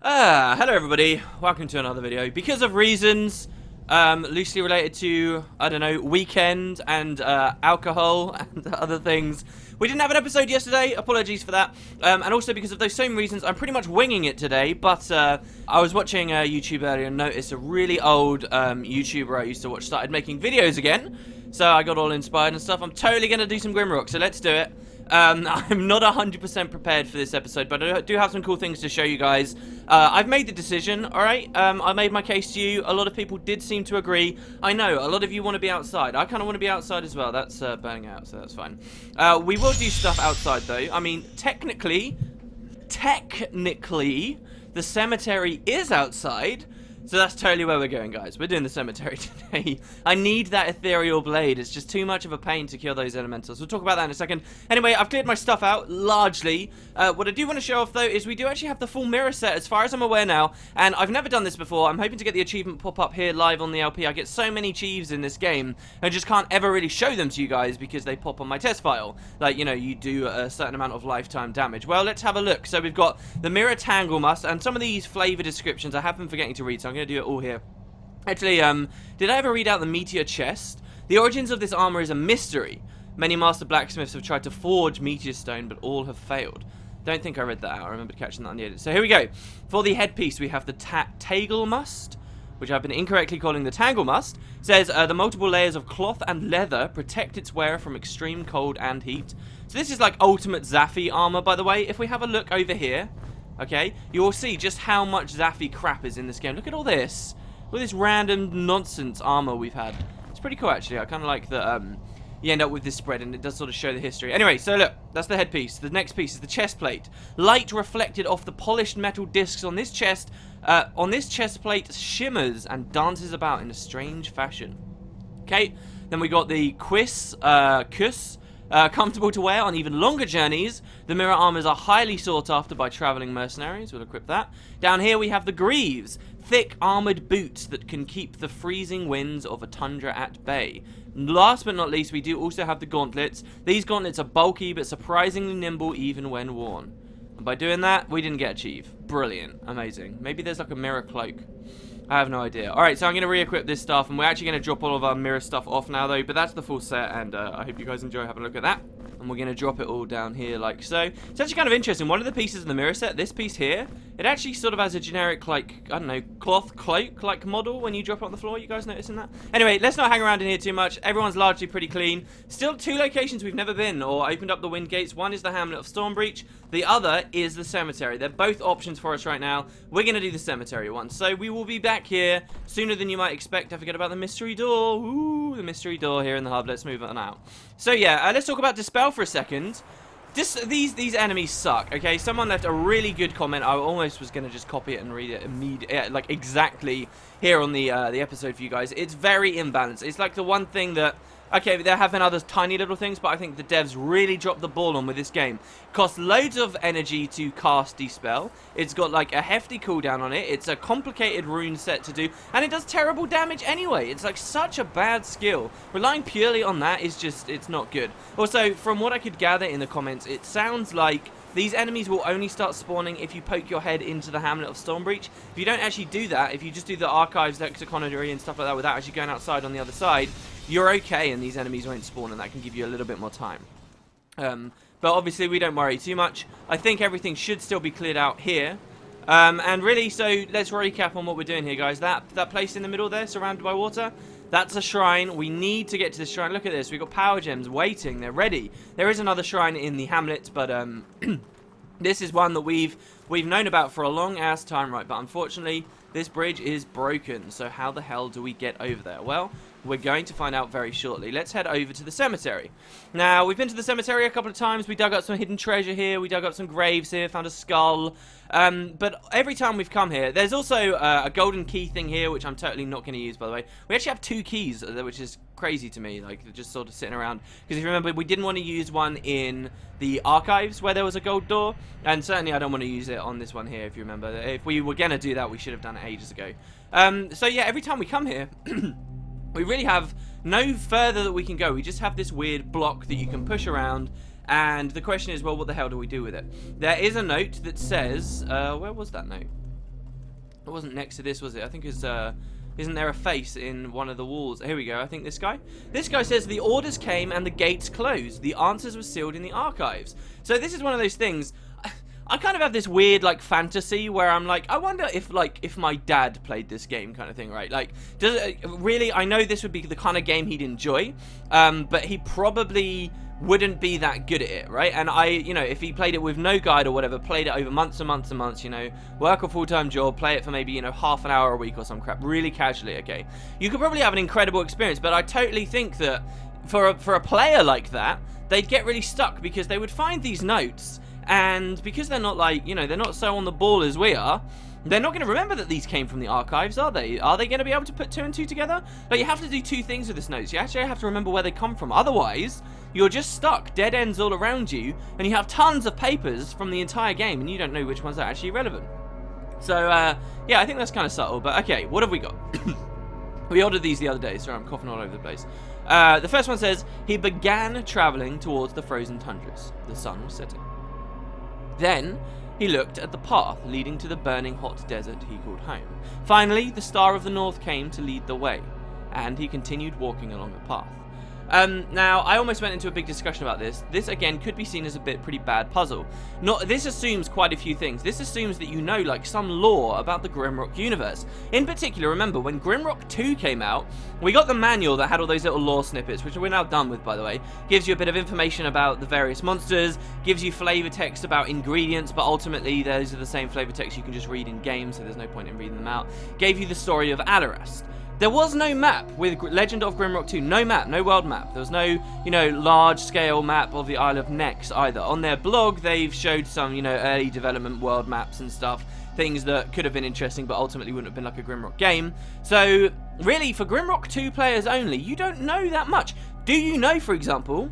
Hello everybody, welcome to another video. Because of reasons loosely related to, I don't know, weekend and alcohol and other things, we didn't have an episode yesterday, apologies for that. And also because of those same reasons, I'm pretty much winging it today, but I was watching YouTube earlier and noticed a really old YouTuber I used to watch started making videos again. So I got all inspired and stuff. I'm totally going to do some Grimrock, so let's do it. I'm not 100% prepared for this episode, but I do have some cool things to show you guys. I've made the decision, alright? I made my case to you. A lot of people did seem to agree. I know, a lot of you want to be outside. I kind of want to be outside as well. That's burning out, so that's fine. We will do stuff outside, though. I mean, technically, the cemetery is outside. So that's totally where we're going, guys. We're doing the cemetery today. I need that ethereal blade. It's just too much of a pain to kill those elementals. We'll talk about that in a second. Anyway, I've cleared my stuff out, largely. What I do want to show off, though, is we do actually have the full mirror set, as far as I'm aware now. And I've never done this before. I'm hoping to get the achievement pop up here live on the LP. I get so many achieves in this game, I just can't ever really show them to you guys because they pop on my test file. Like, you know, you do a certain amount of lifetime damage. Well, let's have a look. So we've got the mirror tangle must, and some of these flavor descriptions I have been forgetting to read, so I'm going to do it all here. Actually, did I ever read out the meteor chest? The origins of this armor is a mystery. Many master blacksmiths have tried to forge meteor stone, but all have failed. Don't think I read that out. I remember catching that on the edit. So here we go. For the headpiece, we have the Tagle must, which I've been incorrectly calling the Tangle must. It says the multiple layers of cloth and leather protect its wearer from extreme cold and heat. So this is like ultimate Zaffi armor, by the way. If we have a look over here, okay, you will see just how much Zaffi crap is in this game. Look at all this. All this random nonsense armor we've had. It's pretty cool, actually. I kind of like that you end up with this spread, and it does sort of show the history. Anyway, so look, that's the headpiece. The next piece is the chest plate. Light reflected off the polished metal discs on this chest plate shimmers and dances about in a strange fashion. Okay, then we got the kuss. Comfortable to wear on even longer journeys. The mirror armors are highly sought after by traveling mercenaries. We'll equip that. Down here we have the greaves. Thick armored boots that can keep the freezing winds of a tundra at bay. Last but not least, we do also have the gauntlets. These gauntlets are bulky but surprisingly nimble even when worn. And by doing that, we didn't get achieve. Brilliant. Amazing. Maybe there's like a mirror cloak. I have no idea. Alright, so I'm going to re-equip this stuff, and we're actually going to drop all of our mirror stuff off now, though, but that's the full set, and I hope you guys enjoy having a look at that. And we're going to drop it all down here like so. It's actually kind of interesting. One of the pieces in the mirror set, this piece here, it actually sort of has a generic, like, I don't know, cloth cloak-like model when you drop it on the floor. You guys noticing that? Anyway, let's not hang around in here too much. Everyone's largely pretty clean. Still two locations we've never been or opened up the wind gates. One is the hamlet of Stormbreach. The other is the cemetery. They're both options for us right now. We're going to do the cemetery one. So we will be back here sooner than you might expect. I forget about the mystery door. Ooh, the mystery door here in the hub. Let's move on out. So yeah, let's talk about Dispel for a second. These enemies suck, okay? Someone left a really good comment. I almost was going to just copy it and read it immediately, like exactly here on the episode for you guys. It's very imbalanced. It's like the one thing that, okay, there have been other tiny little things, but I think the devs really dropped the ball on with this game. Costs loads of energy to cast Dispel. It's got like a hefty cooldown on it. It's a complicated rune set to do, and it does terrible damage anyway. It's like such a bad skill. Relying purely on that is just, it's not good. Also, from what I could gather in the comments, it sounds like these enemies will only start spawning if you poke your head into the hamlet of Stormbreach. If you don't actually do that, if you just do the archives, lexiconary and stuff like that without actually going outside on the other side, you're okay and these enemies won't spawn, and that can give you a little bit more time. But obviously we don't worry too much. I think everything should still be cleared out here. And really, so let's recap on what we're doing here, guys. That place in the middle there, surrounded by water, that's a shrine. We need to get to the shrine. Look at this. We've got power gems waiting. They're ready. There is another shrine in the hamlet, but this is one that we've known about for a long ass time, right? But unfortunately, this bridge is broken. So how the hell do we get over there? Well, we're going to find out very shortly. Let's head over to the cemetery. Now, we've been to the cemetery a couple of times. We dug up some hidden treasure here. We dug up some graves here, found a skull. But every time we've come here, there's also a golden key thing here, which I'm totally not going to use, by the way. We actually have two keys, which is crazy to me, like just sort of sitting around. Because if you remember, we didn't want to use one in the archives where there was a gold door. And certainly I don't want to use it on this one here, if you remember. If we were going to do that, we should have done it ages ago. So yeah, every time we come here... we really have no further that we can go. We just have this weird block that you can push around, and the question is, well, what the hell do we do with it? There is a note that says, where was that note? It wasn't next to this, was it? I think it's, isn't there a face in one of the walls? Here we go, I think this guy. This guy says, the orders came and the gates closed. The answers were sealed in the archives. So this is one of those things, I kind of have this weird, like, fantasy where I'm like, I wonder if my dad played this game kind of thing, right? Like, really, I know this would be the kind of game he'd enjoy, but he probably wouldn't be that good at it, right? And if he played it with no guide or whatever, played it over months and months and months, work a full-time job, play it for maybe, half an hour a week or some crap, really casually, okay? You could probably have an incredible experience, but I totally think that for a player like that, they'd get really stuck because they would find these notes, and because they're not they're not so on the ball as we are, they're not going to remember that these came from the archives, are they? Are they going to be able to put 2 and 2 together? Like, you have to do 2 things with this notes. You actually have to remember where they come from. Otherwise, you're just stuck, dead ends all around you, and you have tons of papers from the entire game, and you don't know which ones are actually relevant. So, yeah, I think that's kind of subtle, but okay, what have we got? We ordered these the other day, so I'm coughing all over the place. The first one says, he began traveling towards the frozen tundras. The sun was setting. Then, he looked at the path leading to the burning hot desert he called home. Finally, the Star of the North came to lead the way, and he continued walking along the path. Now, I almost went into a big discussion about this. This, again, could be seen as a pretty bad puzzle. This assumes quite a few things. This assumes that you know, like, some lore about the Grimrock universe. In particular, remember, when Grimrock 2 came out, we got the manual that had all those little lore snippets, which we're now done with, by the way. Gives you a bit of information about the various monsters, gives you flavor text about ingredients, but ultimately, those are the same flavor text you can just read in-game, so there's no point in reading them out. Gave you the story of Alarast. There was no map with Legend of Grimrock 2. No map, no world map. There was no, large-scale map of the Isle of Nex either. On their blog, they've showed some, early development world maps and stuff. Things that could have been interesting, but ultimately wouldn't have been like a Grimrock game. So, really, for Grimrock 2 players only, you don't know that much. Do you know, for example,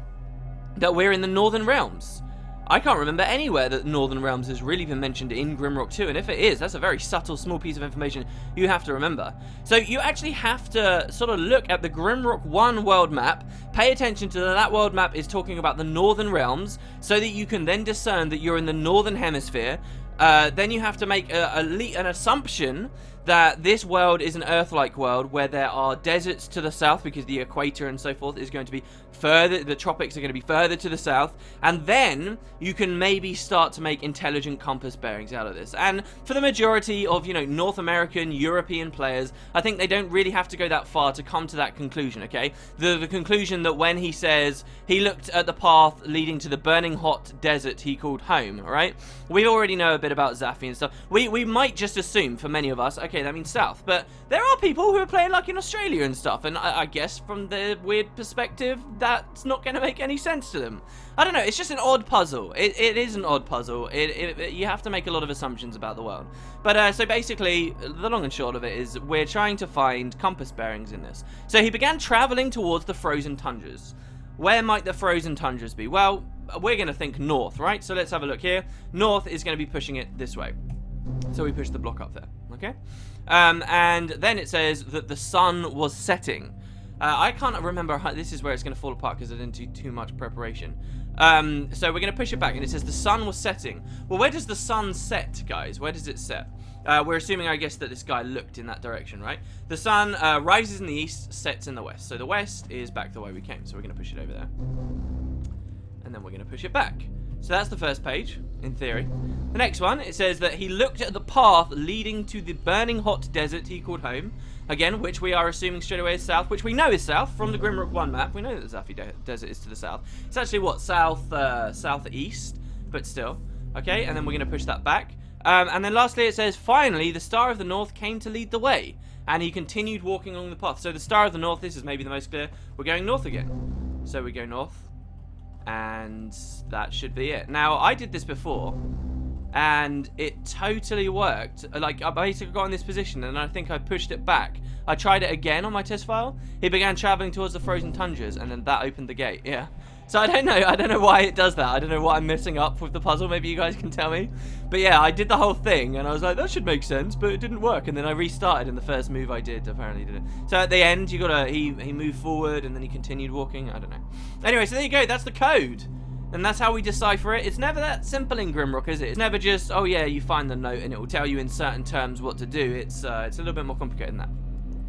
that we're in the Northern Realms? I can't remember anywhere that Northern Realms has really been mentioned in Grimrock 2, and if it is, that's a very subtle, small piece of information you have to remember. So you actually have to sort of look at the Grimrock 1 world map, pay attention to that world map is talking about the Northern Realms, so that you can then discern that you're in the Northern Hemisphere. Then you have to make an assumption that this world is an Earth-like world where there are deserts to the south because the equator and so forth is going to be further, the tropics are going to be further to the south, and then you can maybe start to make intelligent compass bearings out of this. And for the majority of, North American, European players, I think they don't really have to go that far to come to that conclusion, okay? The conclusion that when he says he looked at the path leading to the burning hot desert he called home, right? We already know a bit about Zaffi and stuff. We might just assume, for many of us, okay, that means south, but there are people who are playing like in Australia and stuff, and I guess from their weird perspective, that's not going to make any sense to them. I don't know, it's just an odd puzzle. It is an odd puzzle. You have to make a lot of assumptions about the world. But, so basically, the long and short of it is, we're trying to find compass bearings in this. So he began traveling towards the frozen tundras. Where might the frozen tundras be? Well, we're going to think north, right? So let's have a look here. North is going to be pushing it this way. So we push the block up there, okay? And then it says that the sun was setting. I can't remember how, this is where it's going to fall apart because I didn't do too much preparation. So we're going to push it back, and it says the sun was setting. Well, where does the sun set, guys? Where does it set? We're assuming, I guess, that this guy looked in that direction, right? The sun rises in the east, sets in the west. So the west is back the way we came. So we're going to push it over there. And then we're going to push it back. So that's the first page, in theory. The next one, it says that he looked at the path leading to the burning hot desert he called home. Again, which we are assuming straight away is south, which we know is south from the Grimrock 1 map. We know that the Zaffi Desert is to the south. It's actually, what, southeast, but still. Okay, and then we're going to push that back. And then lastly, it says, finally, the Star of the North came to lead the way. And he continued walking along the path. So the Star of the North, this is maybe the most clear. We're going north again. So we go north. And that should be it. Now, I did this before, and it totally worked. Like, I basically got in this position, and I think I pushed it back. I tried it again on my test file. He began traveling towards the frozen tundras, and then that opened the gate. Yeah. So I don't know why it does that. I don't know what I'm messing up with the puzzle. Maybe you guys can tell me. But yeah, I did the whole thing, and I was like, that should make sense, but it didn't work. And then I restarted, and the first move I did apparently did it. So at the end, he moved forward, and then he continued walking. I don't know. Anyway, so there you go. That's the code. And that's how we decipher it. It's never that simple in Grimrock, is it? It's never just, oh yeah, you find the note and it will tell you in certain terms what to do. It's a little bit more complicated than that.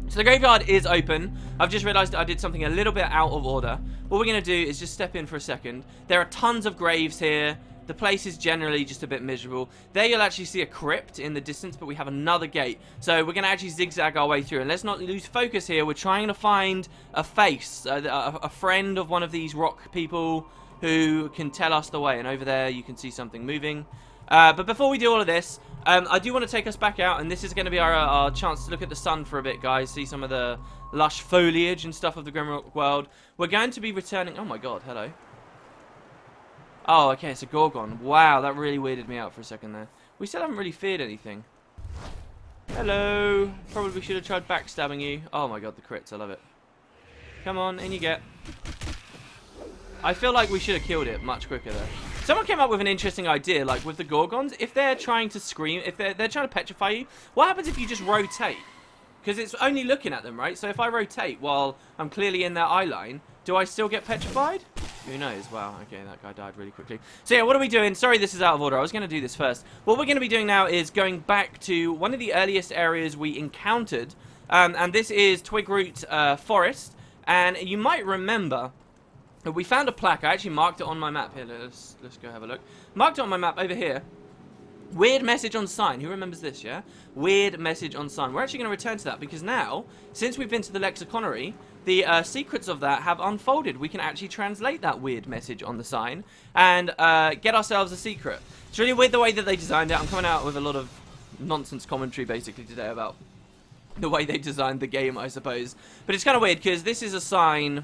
So the graveyard is open. I've just realised I did something a little bit out of order. What we're going to do is just step in for a second. There are tons of graves here. The place is generally just a bit miserable. There you'll actually see a crypt in the distance, but we have another gate. So we're going to actually zigzag our way through. And let's not lose focus here. We're trying to find a face, a friend of one of these rock people who can tell us the way. And over there you can see something moving. But before we do all of this, I do want to take us back out, and this is going to be our chance to look at the sun for a bit, guys. See some of the lush foliage and stuff of the Grimrock world. We're going to be returning... Oh my god, hello. Oh, okay, it's a Gorgon. Wow, that really weirded me out for a second there. We still haven't really feared anything. Hello. Probably should have tried backstabbing you. Oh my god, the crits, I love it. Come on, in you get. I feel like we should have killed it much quicker there. Someone came up with an interesting idea, like with the Gorgons, if they're trying to scream, if they're trying to petrify you, what happens if you just rotate? Because it's only looking at them, right? So if I rotate while I'm clearly in their eye line, do I still get petrified? Who knows? Wow, okay, that guy died really quickly. So yeah, what are we doing? Sorry, this is out of order. I was going to do this first. What we're going to be doing now is going back to one of the earliest areas we encountered, and this is Twigroot Forest. And you might remember... we found a plaque. I actually marked it on my map. Here, let's go have a look. Marked it on my map over here. Weird message on sign. Who remembers this, yeah? Weird message on sign. We're actually going to return to that because now, since we've been to the lexiconary, the secrets of that have unfolded. We can actually translate that weird message on the sign and get ourselves a secret. It's really weird the way that they designed it. I'm coming out with a lot of nonsense commentary basically today about the way they designed the game, I suppose. But it's kind of weird because this is a sign...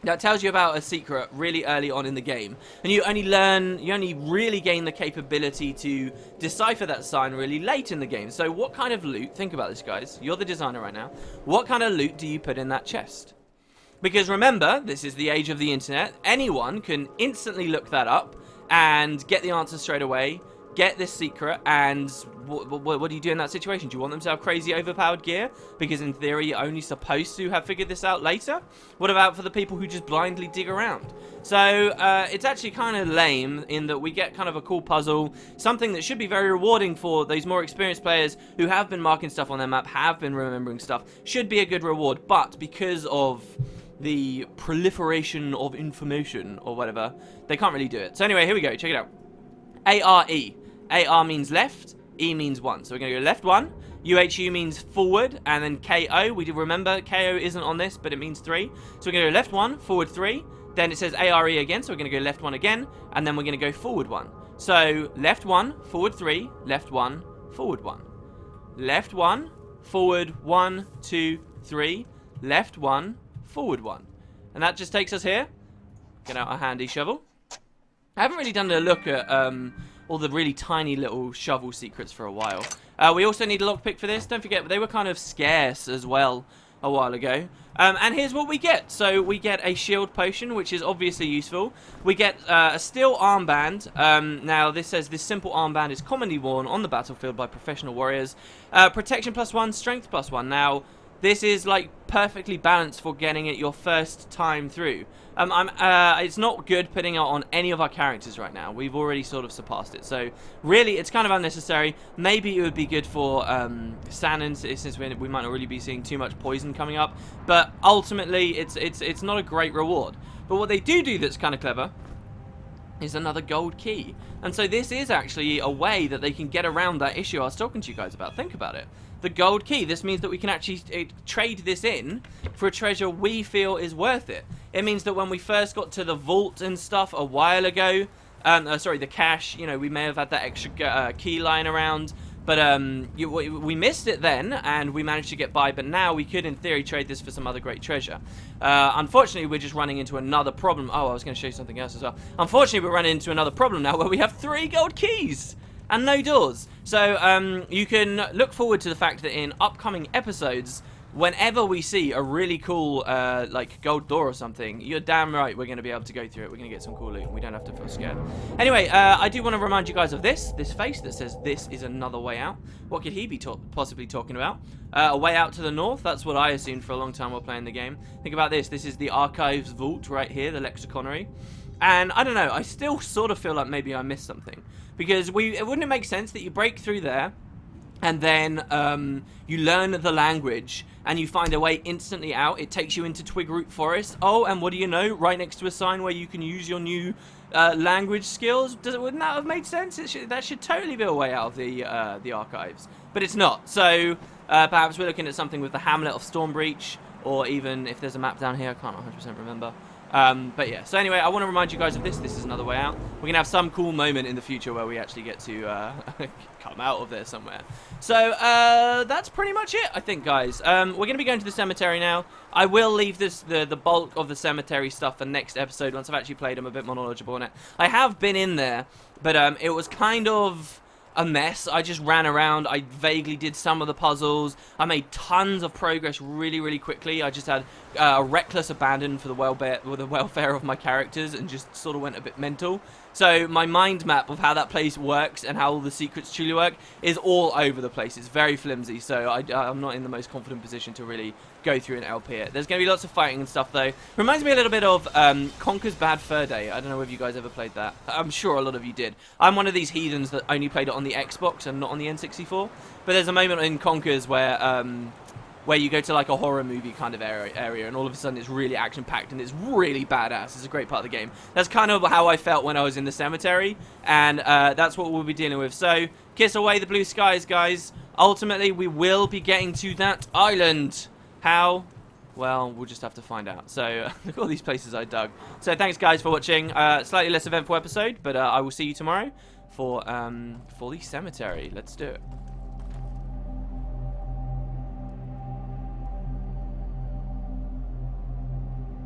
that tells you about a secret really early on in the game. And you only really gain the capability to decipher that sign really late in the game. So what kind of loot, think about this guys, you're the designer right now, what kind of loot do you put in that chest? Because remember, this is the age of the internet, anyone can instantly look that up and get the answer straight away, get this secret, and what do you do in that situation? Do you want them to have crazy overpowered gear? Because in theory, you're only supposed to have figured this out later? What about for the people who just blindly dig around? So, it's actually kind of lame in that we get kind of a cool puzzle, something that should be very rewarding for those more experienced players who have been marking stuff on their map, have been remembering stuff, should be a good reward, but because of the proliferation of information or whatever, they can't really do it. So anyway, here we go, check it out. A-R-E. A-R means left, E means 1. So we're going to go left 1, U-H-U means forward, and then K-O. We do remember, K-O isn't on this, but it means 3. So we're going to go left 1, forward 3, then it says A-R-E again, so we're going to go left 1 again, and then we're going to go forward 1. So left 1, forward 3, left 1, forward 1. Left 1, forward 1, 2, 3, left 1, forward 1. And that just takes us here. Get out our handy shovel. I haven't really done a look at all the really tiny little shovel secrets for a while. We also need a lockpick for this. Don't forget, they were kind of scarce as well a while ago. And here's what we get. So we get a shield potion, which is obviously useful. We get a steel armband. Now, this says this simple armband is commonly worn on the battlefield by professional warriors. Protection +1, strength +1. Now, this is like perfectly balanced for getting it your first time through. It's not good putting it on any of our characters right now. We've already sort of surpassed it. So really, it's kind of unnecessary. Maybe it would be good for Sannon, since we might not really be seeing too much poison coming up. But ultimately, it's not a great reward. But what they do that's kind of clever is another gold key. And so this is actually a way that they can get around that issue I was talking to you guys about. Think about it. The gold key. This means that we can actually trade this in for a treasure we feel is worth it. It means that when we first got to the vault and stuff a while ago, sorry, the cache, you know, we may have had that extra key lying around, but we missed it then, and we managed to get by, but now we could, in theory, trade this for some other great treasure. Unfortunately, we're just running into another problem. Oh, I was going to show you something else as well. Unfortunately, we're running into another problem now where we have 3 gold keys and no doors. So you can look forward to the fact that in upcoming episodes, whenever we see a really cool like gold door or something, you're damn right we're going to be able to go through it. We're going to get some cool loot. We don't have to feel scared. Anyway, I do want to remind you guys of this face that says this is another way out. What could he be possibly talking about? A way out to the north? That's what I assumed for a long time while playing the game. Think about this. This is the Archives Vault right here, the Lexiconary. And I don't know, I still sort of feel like maybe I missed something. Because wouldn't it make sense that you break through there, and then you learn the language, and you find a way instantly out. It takes you into Twigroot Forest. Oh, and what do you know? Right next to a sign where you can use your new language skills. Wouldn't that have made sense? That should totally be a way out of the archives. But it's not. So perhaps we're looking at something with the Hamlet of Stormbreach, or even if there's a map down here, I can't 100% remember. But yeah, so anyway, I want to remind you guys of this. This is another way out. We're going to have some cool moment in the future where we actually get to come out of there somewhere. So that's pretty much it, I think, guys. We're going to be going to the cemetery now. I will leave the bulk of the cemetery stuff for next episode once I've actually played. I'm a bit more knowledgeable on it. I have been in there, but it was kind of a mess. I just ran around. I vaguely did some of the puzzles. I made tons of progress really, really quickly. I just had a reckless abandon for the welfare of my characters and just sort of went a bit mental. So my mind map of how that place works and how all the secrets truly work is all over the place. It's very flimsy, so I'm not in the most confident position to really go through and LP it. There's going to be lots of fighting and stuff, though. Reminds me a little bit of Conker's Bad Fur Day. I don't know if you guys ever played that. I'm sure a lot of you did. I'm one of these heathens that only played it on the Xbox and not on the N64. But there's a moment in Conker's where you go to like a horror movie kind of area, and all of a sudden it's really action-packed and it's really badass. It's a great part of the game. That's kind of how I felt when I was in the cemetery, and that's what we'll be dealing with. So, kiss away the blue skies, guys. Ultimately, we will be getting to that island. How? Well, we'll just have to find out. So, look at all these places I dug. So, thanks, guys, for watching. Slightly less eventful episode, but I will see you tomorrow for the cemetery. Let's do it.